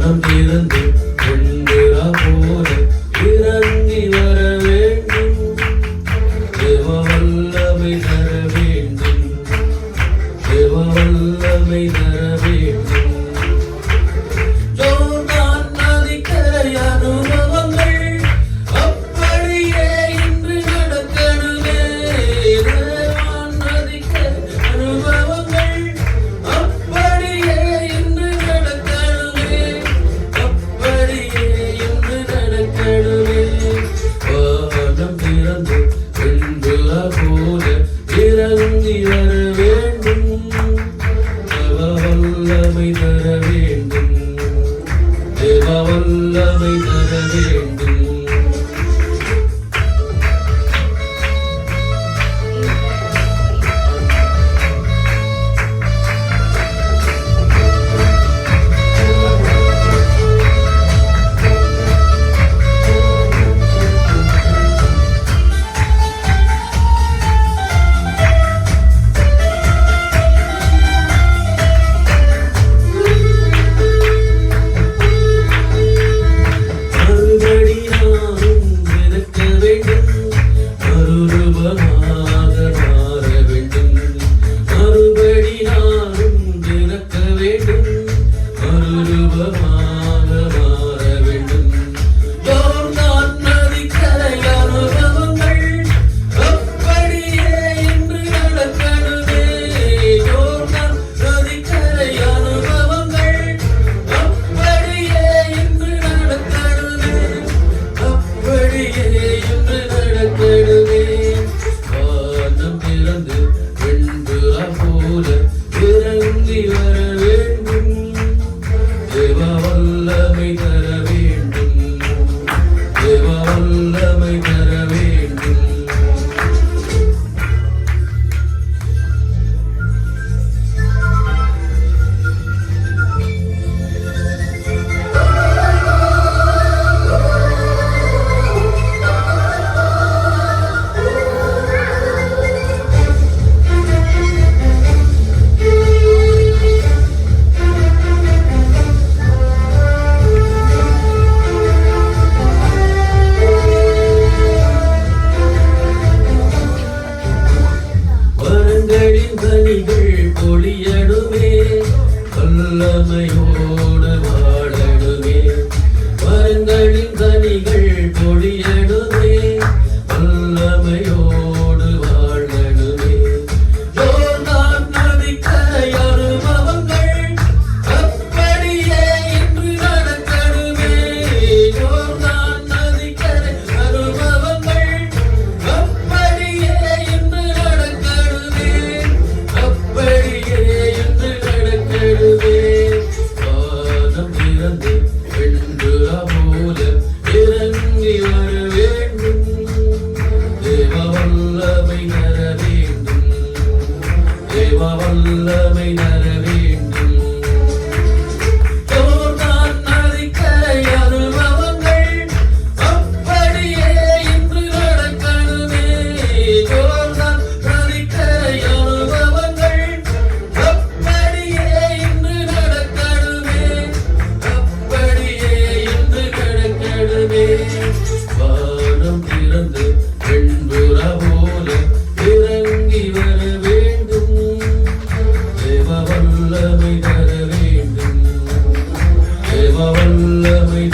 வானம் திறந்து வெண்புறா போல இறங்கி வர வேண்டும். தேவ வல்லமை தர வேண்டும். தேவ வல்லமை தர வேண்டும். யோர்தான் நதிக்கரை அனுபவங்கள் அப்படியே இன்று நடக்கணுமே. யோர்தான் நதிக்கரை அனுபவங்கள் அப்படியே இன்று நடக்கணுமே. அப்படியே இன்று நடக்கணுமே. வானம் திறந்து வெண்புறா போல இறங்கி வர வேண்டும். தேவ வல்லமை தர வேண்டும். தேவ வல்லமை தர வேண்டும். மறுபடி நானும் பிறக்க வேண்டும். மறுரூபமாக மாற வேண்டும். மறுபடி நானும் பிறக்க வேண்டும். மறுரூபமாக மாற வேண்டும். யோர்தான் நதிக்கரை அனுபவங்கள் அப்படியே இன்று நடக்கணுமே. யோர்தான் நதிக்கரை அனுபவங்கள் அப்படியே இன்று நடக்கணுமே. அப்படியே இன்று நடக்கணுமே. வானம் திறந்து வெண்புறா போல இறங்கி வர வேண்டும். தேவ வல்லமை தர வேண்டும். தேவ வல்லமை தர வேண்டும். வரங்களின் கனிகள் பொழியணுமே. வல்லமையோடு வாழணுமே. வரங்களின் கனிகள் பொழியணுமே. வல்லமையோடு வாழணுமே. யோர்தான் நதிக்கரை அனுபவங்கள் அப்படியே இன்று நடக்கணுமே. யோர்தான் நதிக்கரை அனுபவங்கள் அப்படியே இன்று நடக்கணுமே. அப்படியே இன்று நடக்கணுமே. வானம் திறந்து வெண்புறா போல இறங்கி வர வேண்டும். தேவ வல்லமை தர வேண்டும். தேவ வல்லமை தர வேண்டும். யோர்தான் நதிக்கரை அனுபவங்கள் அப்படியே இன்று நடக்கணுமே. யோர்தான் நதிக்கரை அனுபவங்கள் அப்படியே இன்று நடக்கணுமே. அப்படியே இன்று நடக்கணுமே. வானம் திறந்து வெண்புறா போல இறங்கி வர வேண்டும். தேவ வல்லமை தர வேண்டும். தேவ வல்லமை